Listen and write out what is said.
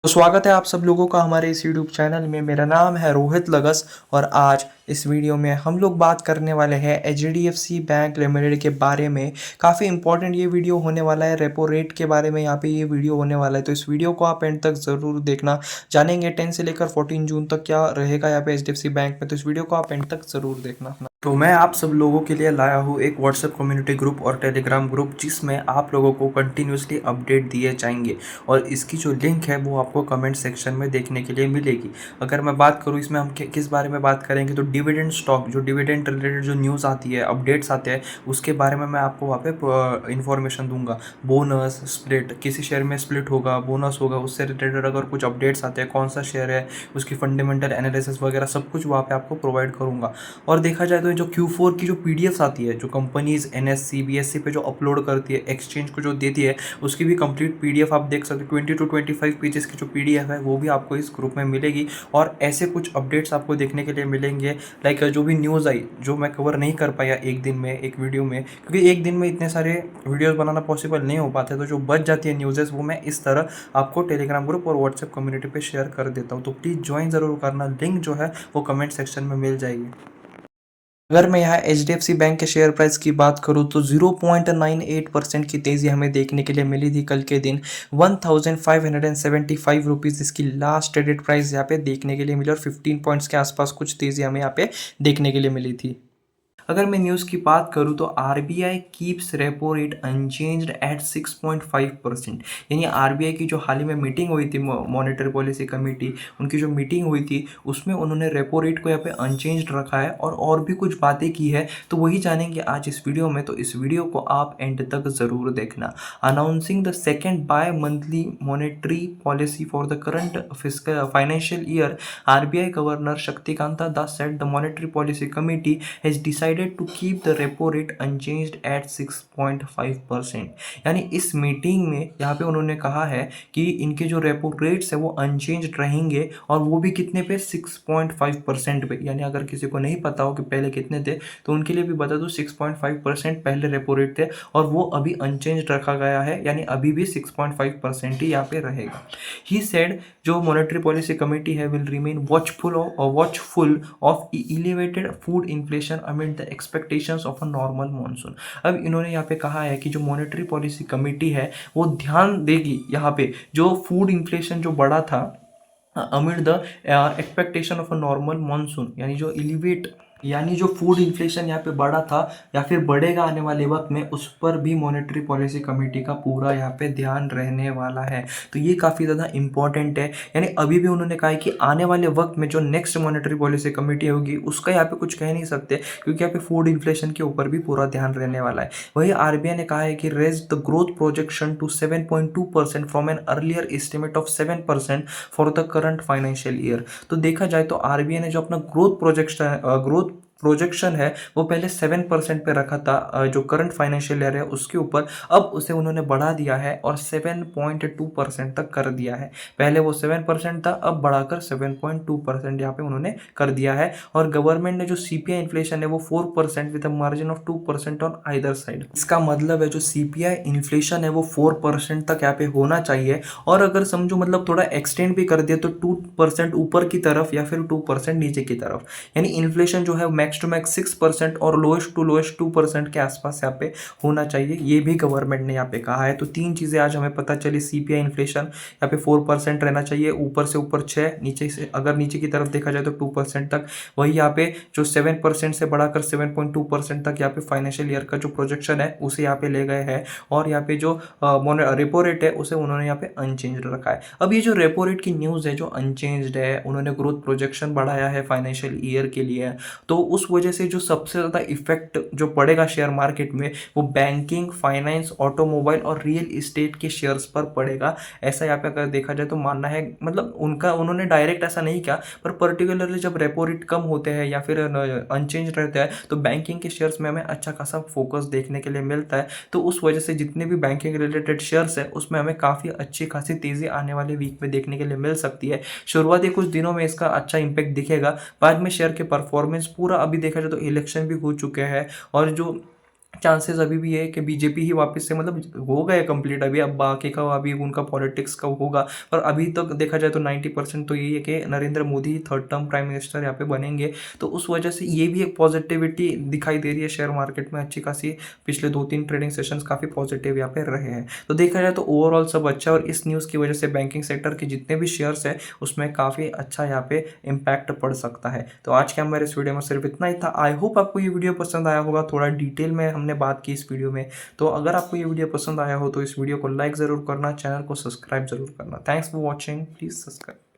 तो स्वागत है आप सब लोगों का हमारे इस यूट्यूब चैनल में। मेरा नाम है रोहित लगस और आज इस वीडियो में हम लोग बात करने वाले हैं एचडीएफसी बैंक लिमिटेड के बारे में। काफ़ी इंपॉर्टेंट ये वीडियो होने वाला है, रेपो रेट के बारे में यहाँ पे ये वीडियो होने वाला है। तो इस वीडियो को आप एंड तक ज़रूर देखना। जानेंगे 10 से लेकर 14 जून तक क्या रहेगा यहाँ पे एचडीएफसी बैंक में, तो इस वीडियो को आप एंड तक ज़रूर देखना। तो मैं आप सब लोगों के लिए लाया हूँ एक व्हाट्सएप कम्युनिटी ग्रुप और टेलीग्राम ग्रुप, जिसमें आप लोगों को कंटिन्यूसली अपडेट दिए जाएंगे और इसकी जो लिंक है वो आपको कमेंट सेक्शन में देखने के लिए मिलेगी। अगर मैं बात करूँ इसमें हम किस बारे में बात करेंगे, तो डिविडेंड स्टॉक, जो डिविडेंड रिलेटेड जो न्यूज़ आती है, अपडेट्स आते हैं, उसके बारे में मैं आपको वहाँ पे इन्फॉर्मेशन दूंगा। बोनस स्प्लिट, किसी शेयर में स्प्लिट होगा, बोनस होगा, उससे रिलेटेड अगर कुछ अपडेट्स आते हैं, कौन सा शेयर है, उसकी फंडामेंटल एनालिसिस वगैरह सब कुछ वहाँ पे आपको प्रोवाइड करूँगा। और देखा जाए तो जो Q4 की जो पीडीएफ्स आती है, जो कंपनीज एनएससी बीएससी पे जो अपलोड करती है, एक्सचेंज को जो देती है, उसकी भी कंप्लीट पीडीएफ आप देख सकते हो। 20 to 25 पेजेस की जो पीडीएफ है वो भी आपको इस ग्रुप में मिलेगी और ऐसे कुछ अपडेट्स आपको देखने के लिए मिलेंगे। लाइक जो भी न्यूज़ आई, जो मैं कवर नहीं कर पाया एक दिन में एक वीडियो में, क्योंकि एक दिन में इतने सारे वीडियोस बनाना पॉसिबल नहीं हो पाते, तो जो बच जाती है न्यूज़ेस वो मैं इस तरह आपको टेलीग्राम ग्रुप और व्हाट्सएप कम्युनिटी पे शेयर कर देता हूँ। तो प्लीज़ ज्वाइन ज़रूर करना, लिंक जो है वो कमेंट सेक्शन में मिल जाएगी। अगर मैं यहाँ H D F C bank के शेयर प्राइस की बात करूँ तो 0.98% की तेज़ी हमें देखने के लिए मिली थी कल के दिन। 1575 रुपीज़ इसकी लास्ट ट्रेडेड प्राइस यहाँ पे देखने के लिए मिली और 15 पॉइंट्स के आसपास कुछ तेज़ी हमें यहाँ पे देखने के लिए मिली थी। अगर मैं न्यूज़ की बात करूँ तो RBI keeps repo rate unchanged at 6.5%। यानी आरबीआई की जो हाल ही में मीटिंग हुई थी, मॉनेटरी पॉलिसी कमेटी, उनकी जो मीटिंग हुई थी उसमें उन्होंने रेपो रेट को यहाँ पे अनचेंज्ड रखा है और भी कुछ बातें की है, तो वही जानेंगे आज इस वीडियो में। तो इस वीडियो को आप एंड तक ज़रूर देखना। Announcing the second bimonthly monetary policy for the current fiscal financial year, RBI governor Shaktikanta Das said the monetary policy committee has decided to keep the repo rate unchanged at 6.5%। यानी इस meeting में यहाँ पे उन्होंने कहा है कि इनके जो रेपो रेट्स है वो अनचेंज्ड रहेंगे और वो भी कितने पे, 6.5% पे। यानी अगर किसी को नहीं पता हो कि पहले कितने थे तो उनके लिए भी बता दूं, 6.5% पहले रेपो रेट थे और वो अभी अनचेंज्ड रखा गया है, यानी अभी भी 6.5% ही यहाँ पे रहेगा। ही सेड जो मॉनेटरी पॉलिसी कमेटी है will remain watchful of elevated food inflation amid the expectations of a normal monsoon. अब इन्होंने यहाँ पे कहा है कि जो मॉनेटरी पॉलिसी कमेटी है वो ध्यान देगी यहाँ पे जो फूड इन्फ्लेशन जो बढ़ा था amid the expectation of a normal monsoon, यानी जो फूड इन्फ्लेशन यहाँ पे बढ़ा था या फिर बढ़ेगा आने वाले वक्त में, उस पर भी मॉनेटरी पॉलिसी कमेटी का पूरा यहाँ पे ध्यान रहने वाला है। तो ये काफ़ी ज़्यादा इंपॉर्टेंट है। यानी अभी भी उन्होंने कहा है कि आने वाले वक्त में जो नेक्स्ट मॉनेटरी पॉलिसी कमेटी होगी उसका यहाँ पे कुछ कह नहीं सकते, क्योंकि यहाँ पे फूड इन्फ्लेशन के ऊपर भी पूरा ध्यान रहने वाला है। वही आरबीआई ने कहा है कि raise the growth projection to 7.2% from an earlier estimate of 7% for the current financial year. तो देखा जाए तो आरबीआई ने जो अपना ग्रोथ प्रोजेक्शन है वो पहले 7% पे रखा था, जो करंट फाइनेंशियल ईयर है उसके ऊपर, अब उसे उन्होंने बढ़ा दिया है और 7.2% तक कर दिया है। पहले वो 7% था, अब बढ़ाकर 7.2% यहाँ पे उन्होंने कर दिया है। और गवर्नमेंट ने जो सीपीआई इन्फ्लेशन है वो 4% with a margin of 2% on either side. इसका मतलब है जो सीपीआई इन्फ्लेशन है वो 4% तक यहाँ पे होना चाहिए, और अगर समझो मतलब थोड़ा एक्सटेंड भी कर दिया तो 2% ऊपर की तरफ या फिर 2% नीचे की तरफ। यानी इन्फ्लेशन जो है मैक्स टू मैक्स 6% और लोएस्ट टू लोएस्ट 2% के आसपास यहाँ पे होना चाहिए, ये भी गवर्नमेंट ने यहाँ पे कहा है। तो तीन चीज़ें आज हमें पता चली। सीपीआई इन्फ्लेशन यहाँ पे 4% रहना चाहिए, ऊपर से ऊपर 6, नीचे से अगर नीचे की तरफ देखा जाए तो 2% तक। वही यहाँ पे जो 7% से बढ़ाकर 7.2% तक यहाँ पे फाइनेंशियल ईयर का जो प्रोजेक्शन है उसे यहाँ पे ले गए हैं, और यहाँ पे जो रेपो रेट है उसे उन्होंने यहाँ पे अनचेंज्ड रखा है। अब ये जो रेपो रेट की न्यूज़ है जो अनचेंज्ड है, उन्होंने ग्रोथ प्रोजेक्शन बढ़ाया है फाइनेंशियल ईयर के लिए, तो उस वजह से जो सबसे ज़्यादा इफेक्ट जो पड़ेगा शेयर मार्केट में वो बैंकिंग, फाइनेंस, ऑटोमोबाइल और रियल इस्टेट के शेयर्स पर पड़ेगा। ऐसा यहाँ पे अगर देखा जाए तो मानना है, मतलब उन्होंने डायरेक्ट ऐसा नहीं किया, पर पर्टिकुलरली जब रेपो रेट कम होते हैं या फिर अनचेंज रहते हैं तो बैंकिंग के शेयर्स में हमें अच्छा खासा फोकस देखने के लिए मिलता है। तो उस वजह से जितने भी बैंकिंग रिलेटेड शेयर्स है उसमें हमें काफ़ी अच्छी खासी तेज़ी आने वाले वीक में देखने के लिए मिल सकती है। शुरुआती कुछ दिनों में इसका अच्छा इंपैक्ट दिखेगा, बाद में शेयर के परफॉर्मेंस पूरा, अभी देखा जाए तो इलेक्शन भी हो चुके हैं और जो चांसेस अभी भी है कि बीजेपी ही वापस से, मतलब हो गए कंप्लीट अभी, अब बाकी का अभी उनका पॉलिटिक्स का होगा। पर अभी तक देखा जाए तो 90% तो यही है कि Narendra Modi third term prime minister यहाँ पे बनेंगे। तो उस वजह से ये भी एक पॉजिटिविटी दिखाई दे रही है शेयर मार्केट में अच्छी खासी। पिछले 2-3 ट्रेडिंग सेशंस काफ़ी पॉजिटिव यहाँ पे रहे हैं। तो देखा जाए तो ओवरऑल सब अच्छा है, और इस न्यूज़ की वजह से बैंकिंग सेक्टर के जितने भी शेयर्स है उसमें काफ़ी अच्छा यहाँ पे इम्पैक्ट पड़ सकता है। तो आज के हमारे इस वीडियो में सिर्फ इतना ही था। आई होप आपको ये वीडियो पसंद आया होगा, थोड़ा डिटेल में हमने बात की इस वीडियो में। तो अगर आपको ये वीडियो पसंद आया हो तो इस वीडियो को लाइक ज़रूर करना, चैनल को सब्सक्राइब जरूर करना। Thanks for watching, please subscribe.